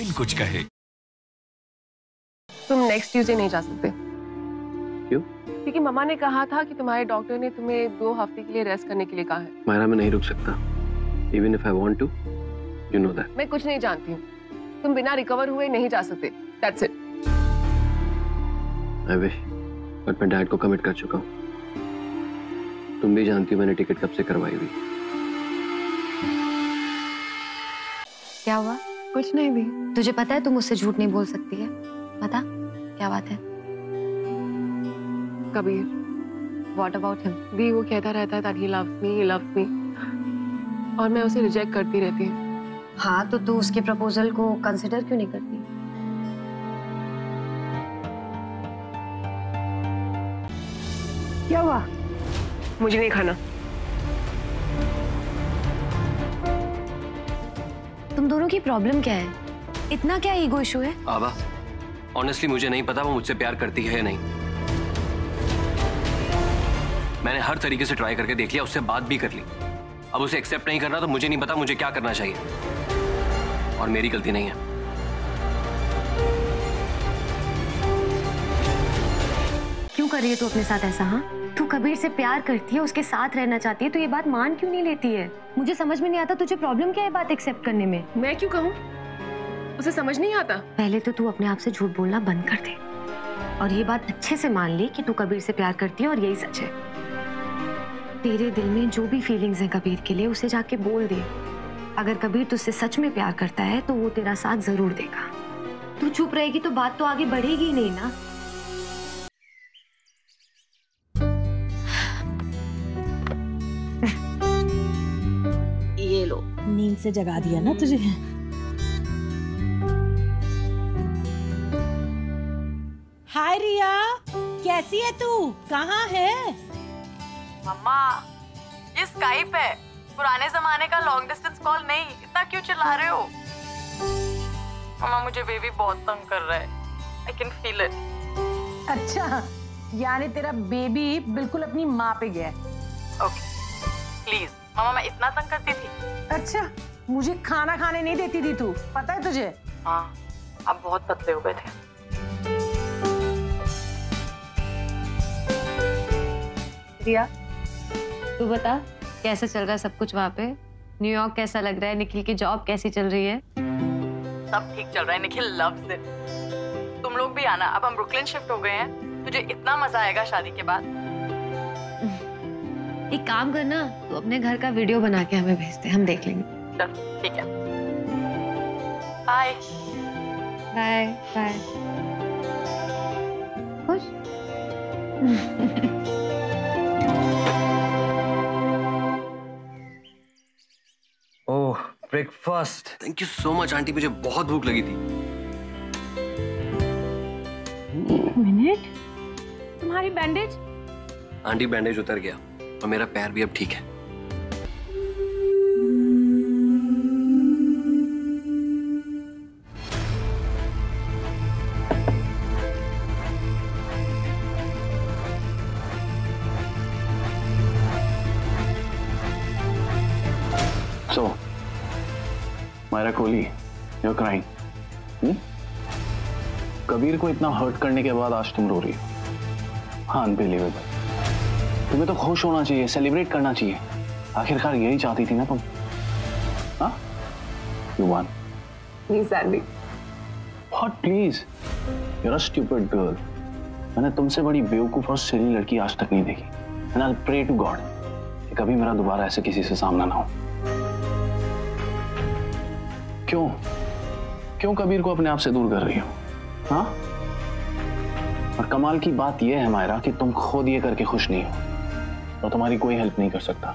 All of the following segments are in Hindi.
बिन कुछ कहे। तुम नेक्स्ट ट्यूसडे नहीं जा सकते। क्यों? क्योंकि मम्मा ने कहा था कि तुम्हारे डॉक्टर ने तुम्हें 2 हफ्ते के लिए रेस्ट करने के लिए कहा है। मायरा, मैं नहीं रुक सकता। Even if I want to, you know that. मैं कुछ नहीं जानती हूँ। तुम बिना रिकवर हुए नहीं जा सकते। That's it. I wish, but मैं डैड को कमिट कर चुका हूँ। तुम भी जानती हो मैंने टिकट कब से करवाई हुई। क्या हुआ? कुछ नहीं दी। तुझे पता है तू मुझसे झूठ नहीं बोल सकती है। बता क्या बात है? कबीर। What about him? दी वो कहता रहता है that he loves me, और मैं उसे रिजेक्ट करती रहती हूँ। हाँ तो तू उसके प्रपोजल को कंसिडर क्यों नहीं करती? क्या हुआ? मुझे नहीं खाना। तुम दोनों की प्रॉब्लम क्या है? इतना क्या ईगो इशू है? आबा, ऑनेस्टली मुझे नहीं पता वो मुझसे प्यार करती है या नहीं। मैंने हर तरीके से ट्राई करके देख लिया, उससे बात भी कर ली। अब उसे एक्सेप्ट नहीं करना तो मुझे नहीं पता मुझे क्या करना चाहिए, और मेरी गलती नहीं है। क्यों कर रही है तू अपने साथ ऐसा? हाँ, तू कबीर से प्यार करती है, उसके साथ रहना चाहती है, तो ये बात मान क्यों नहीं लेती है? मुझे समझ में नहीं आता तुझे प्रॉब्लम क्या है बात एक्सेप्ट करने में। मैं क्यों कहूँ? उसे समझ नहीं आता। पहले तो तू अपने आप से झूठ बोलना बंद कर दे और ये बात अच्छे से मान ले कि तू कबीर से प्यार करती है और यही सच है। तेरे दिल में जो भी फीलिंग्स हैं कबीर के लिए उसे जाके बोल दे। अगर कबीर तुझसे सच में प्यार करता है तो वो तेरा साथ जरूर देगा। तू चुप रहेगी तो बात तो आगे बढ़ेगी ही नहीं ना। ये लो, नींद से जगा दिया ना तुझे। हाय रिया, कैसी है तू? कहाँ है? मम्मा, ये स्काइप है, पुराने जमाने का लॉन्ग डिस्टेंस कॉल नहीं। इतना क्यों चिल्ला रहे हो? मम्मा, मुझे बेबी बहुत तंग कर रहा है। I can feel it. अच्छा, यानी तेरा बेबी बिल्कुल अपनी माँ पे गया है। ओके, प्लीज मम्मा, मैं इतना तंग करती थी? अच्छा, मुझे खाना खाने नहीं देती थी तू, पता है तुझे? हाँ, आप बहुत पतले हो गए थे। रिया, तू बता कैसा चल रहा है सब कुछ वहाँ पे? न्यूयॉर्क कैसा लग रहा है? निखिल की जॉब कैसी चल रही है? सब ठीक चल रहा है। Nikhil loves it. तुम लोग भी आना, अब हम ब्रुकलिन शिफ्ट हो गए हैं। तुझे इतना मजा आएगा शादी के बाद। एक काम करना, तू अपने घर का वीडियो बना के हमें भेज दे, हम देख लेंगे। चल ठीक है, बाय बाय बाय। खुश? Oh, breakfast. Thank you so much aunty, मुझे बहुत भूख लगी थी। एक मिनट, तुम्हारी बैंडेज? आंटी, बैंडेज उतर गया और मेरा पैर भी अब ठीक है। So, Myra Kohli, you're crying. Kabir को इतना हर्ट करने के बाद आज तुम रो रही हो। हाँ, अनबिलीवेबल। तुम्हें तो खुश होना चाहिए, सेलिब्रेट करना चाहिए। आखिरकार यही चाहती थी ना तुम। हाँ? You won. Please, Sandy. What, please? You're a stupid girl. मैंने तुमसे बड़ी बेवकूफ और सिली लड़की आज तक नहीं देखी। And I'll pray to God कि कभी मेरा दोबारा ऐसे किसी से सामना ना हो। क्यों कबीर को अपने आप से दूर कर रही हो? हाँ? और कमाल की बात यह है मायरा कि तुम खुद ये करके खुश नहीं हो और तुम्हारी कोई हेल्प नहीं कर सकता।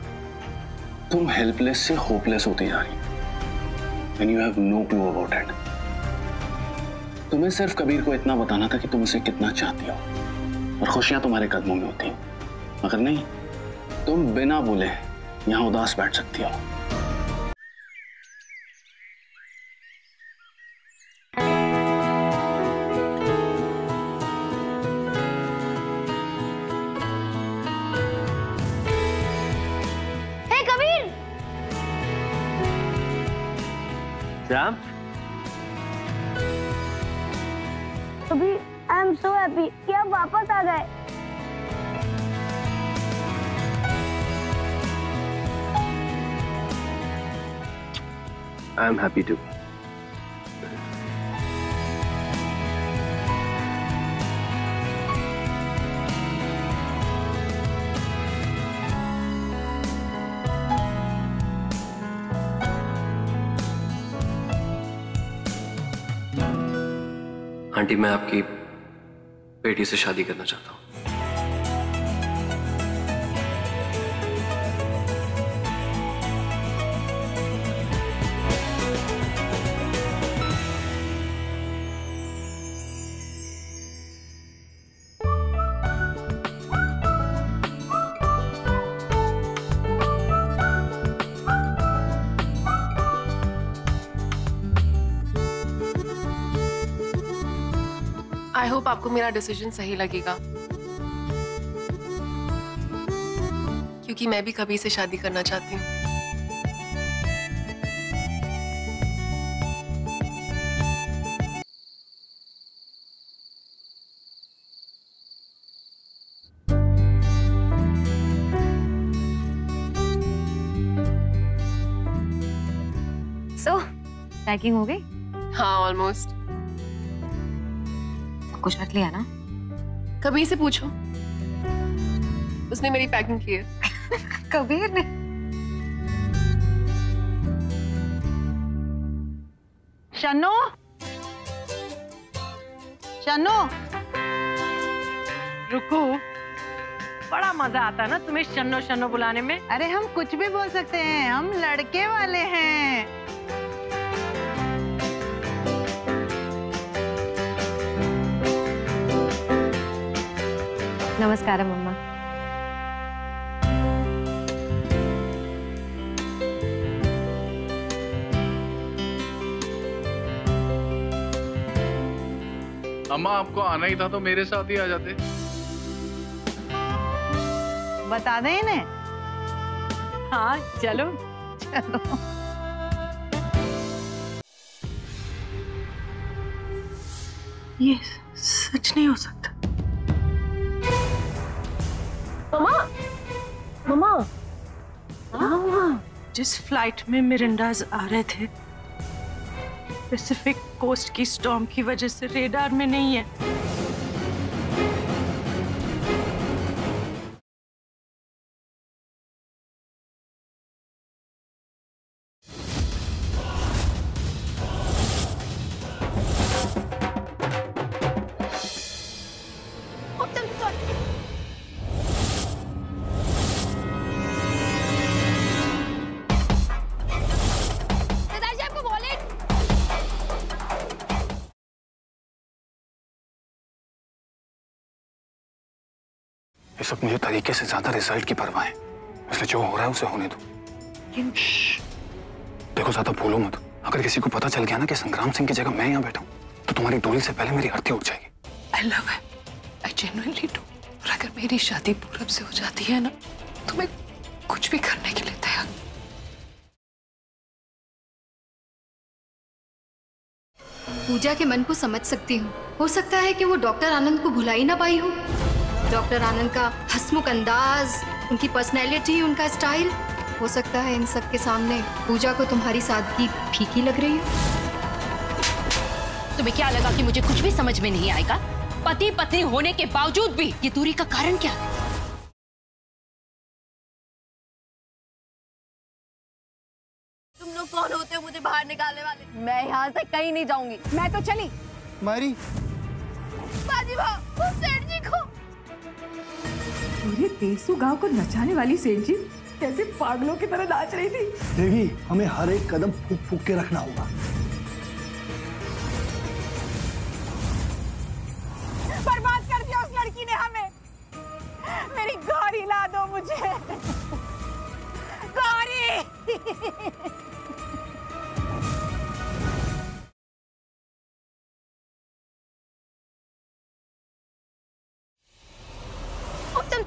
तुम हेल्पलेस से होपलेस होती जा रही हो and you have no clue about it. तुम्हें सिर्फ कबीर को इतना बताना था कि तुम उसे कितना चाहती हो और खुशियां तुम्हारे कदमों में होती, मगर नहीं, तुम बिना बोले यहां उदास बैठ सकती हो। Shyam, Kabir, I am so happy कि आप वापस आ गए। I am happy too. Aunty, मैं आपकी बेटी से शादी करना चाहता हूँ। आई होप आपको मेरा डिसीजन सही लगेगा, क्योंकि मैं भी कबीर से शादी करना चाहती हूँ। सो पैकिंग हो गई? हाँ, ऑलमोस्ट। कुछ रख लिया ना? कबीर से पूछो, उसने मेरी पैकिंग की है। कबीर ने? शन्नो, शन्नो, रुको। बड़ा मजा आता है ना तुम्हें शन्नो शन्नो बुलाने में। अरे हम कुछ भी बोल सकते हैं, हम लड़के वाले हैं। नमस्कार मम्मा। अम्मा, आपको आना ही था तो मेरे साथ ही आ जाते। बता दें इन्हें? हाँ चलो चलो। ये सच नहीं हो सकता। मम्मा, जिस फ्लाइट में मिरिंडाज आ रहे थे, पैसिफिक कोस्ट की स्टॉर्म की वजह से रेडार में नहीं है। इस वक्त मुझे तरीके से ज्यादा रिजल्ट की परवाह है, इसलिए जो हो रहा है उसे होने दो। देखो, ज्यादा भूलो मत। अगर किसी को पता चल गया ना कि संग्राम सिंह की जगह मैं यहाँ बैठा हूँ, तो तुम्हारी डोली से पहले मेरी अर्थी उठ जाएगी। I love him, I genuinely do. और अगर मेरी शादी पूरब से हो जाती है ना, तो मैं कुछ भी करने के लिए तैयार। पूजा के मन को समझ सकती हूँ। हो सकता है कि वो डॉक्टर आनंद को भुला ही ना पाई हो। डॉक्टर आनंद का हंसमुख अंदाज, उनकी पर्सनैलिटी, उनका स्टाइल, हो सकता है इन सब के सामने पूजा को तुम्हारी सादगी फीकी लग रही है। तुम्हें क्या लगा कि मुझे कुछ भी समझ में नहीं आएगा? पति पत्नी होने के बावजूद भी ये दूरी का कारण क्या है? तुम लोग कौन होते हो मुझे बाहर निकालने वाले? मैं यहाँ से कहीं नहीं जाऊंगी। मैं तो चली। मारी बाजी भाव, तुम सेठ जी को। पूरे देसू गांव को नचाने वाली सेठ जी कैसे पागलों की तरह नाच रही थी। देवी, हमें हर एक कदम फूक फूक के रखना होगा। बर्बाद कर दिया उस लड़की ने हमें। मेरी गौरी ला दो मुझे। गौरी।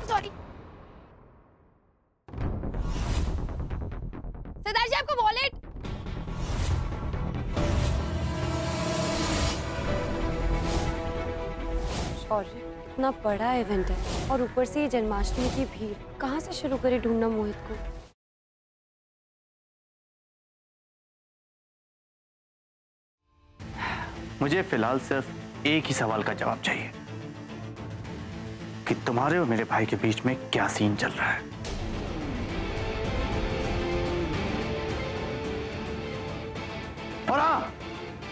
सॉरी सरदार जी, आपको वॉलेट। और इतना बड़ा इवेंट है और ऊपर से ये जन्माष्टमी की भीड़, कहाँ से शुरू करे ढूंढना मोहित को। मुझे फिलहाल सिर्फ एक ही सवाल का जवाब चाहिए कि तुम्हारे और मेरे भाई के बीच में क्या सीन चल रहा है। और हाँ,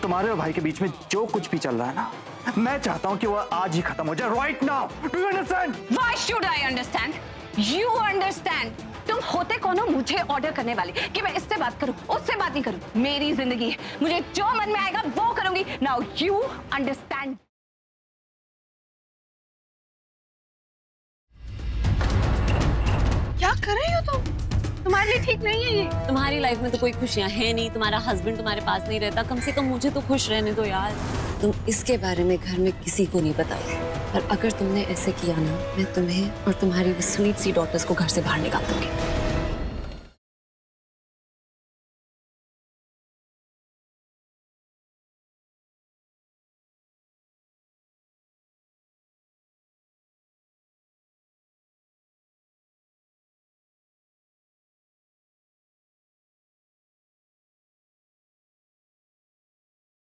तुम्हारे और भाई के बीच में जो कुछ भी चल रहा है ना, मैं चाहता हूं कि वो आज ही खत्म हो जाए, right now. Do you understand? Why should I understand? You understand? तुम होते कौन हो मुझे ऑर्डर करने वाले कि मैं इससे बात करूं, उससे बात नहीं करूं? मेरी जिंदगी है, मुझे जो मन में आएगा वो करूंगी। Now you understand? क्या कर रही हो तुम? तुम्हारे लिए ठीक नहीं है ये। तुम्हारी लाइफ में तो कोई खुशियां है नहीं, तुम्हारा हस्बैंड तुम्हारे पास नहीं रहता, कम से कम मुझे तो खुश रहने दो यार। तुम इसके बारे में घर में किसी को नहीं बताओ, और अगर तुमने ऐसे किया ना, मैं तुम्हें और तुम्हारी वो स्वीट सी डॉटर्स को घर से बाहर निकाल दूंगी।